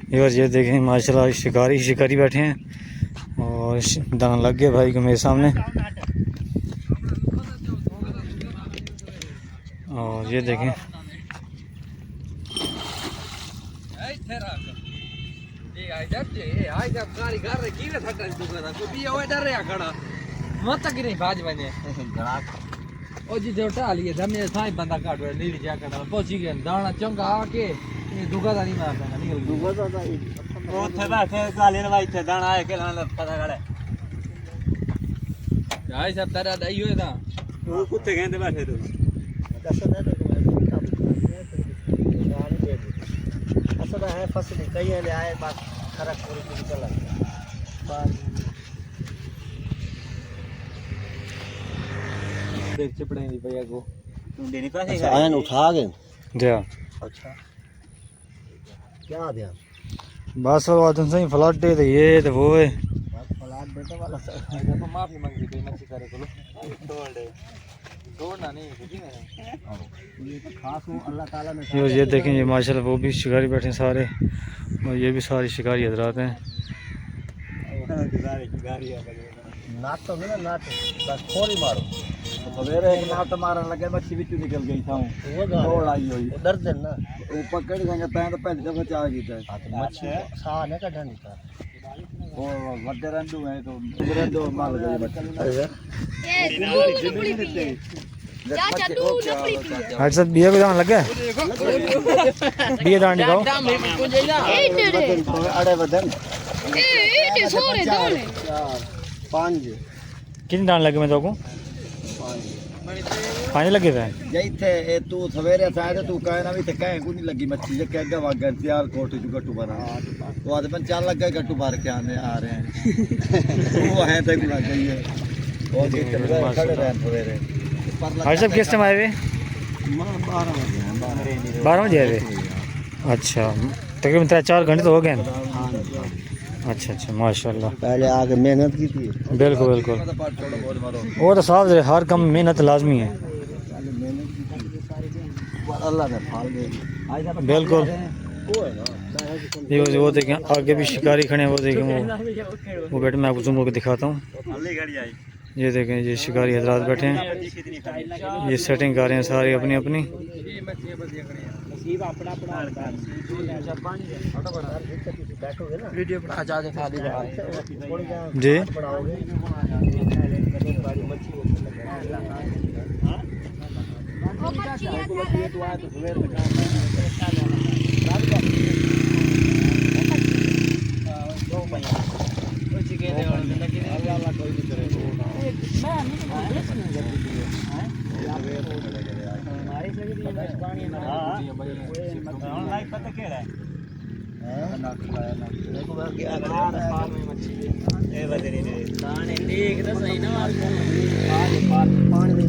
और ये देखें माशाल्लाह शिकारी शिकारी बैठे हैं और दाना लग गया भाई को मेरे सामने। और ये देखें जी जोटा लिए धमे साई बंदा काट नीली जैकेट पहुंची गए दाना चंगा आके दुगा दा नहीं मारदा निकल दुगा दा ओथे बैठे गाली ने भाई थे दाना आए के लाने पता गले भाई सब तेरा दई होए दा वो कुत्ते कहंदे बैठे तू कसम है असल है फसल कई ले आए बात खरक पूरी चला देख चिपड़े नहीं भैया को टुंडे नहीं पासे आयन उठा गए दिया। अच्छा क्या दिया बस वो आदम सही फ्लड दे ये तो वो है फ्लड बेटा वाला तो माफी मांगी कोई मच्छी करे को तोड़ दे तोड़ना नहीं कुछ नहीं ये तो खास हूं अल्लाह ताला ने ये देखें ये माशाल्लाह वो भी शिकारी बैठे हैं सारे और ये भी सारे शिकारी हजरात हैं। नाट तो ना नाट बस खोरी मारो सवेरे एक नाट मारन लगे मच्छी बिच निकल गई था वो दौड़ आई हुई डर दे ना वो पकड़ गए तै तो पहले दफा चाह गई मच्छी सा ने कढनी था वो वड्डे रंडू है तो रंडू मार गई मच्छी आज सब बिया को दान लग गया बिया दान निकाओ अड़े बदन ए सोरे दोले 5 कितने दान लगे मैं तो को 5 लगे थे जई थे ए तू सवेरे था तू कहे ना भी थे कहे को नहीं लगी मच्छी जे के वागर त्यार कोट जो गट्टू भरा तो आज बन चाल लग गए गट्टू भर के आने आ रहे हैं वो है तक लग गई है और खड़े रहे सवेरे आज सब किस टाइम आए हुए 12 बजे आए हुए। अच्छा तकरीबन 3-4 घंटे तो हो गए। अच्छा अच्छा माशाल्लाह पहले आगे मेहनत की थी बिल्कुल बिल्कुल वो तो साफ है हर काम मेहनत लाजमी है अल्लाह ने फल दे बिल्कुल। ये वो देखें आगे भी शिकारी खड़े हैं वो देखें वो बैठे मैं आपको जूम करके दिखाता हूँ। ये देखें ये शिकारी हजरात बैठे हैं ये सेटिंग कर रहे हैं सारी अपनी अपनी। जी पानी में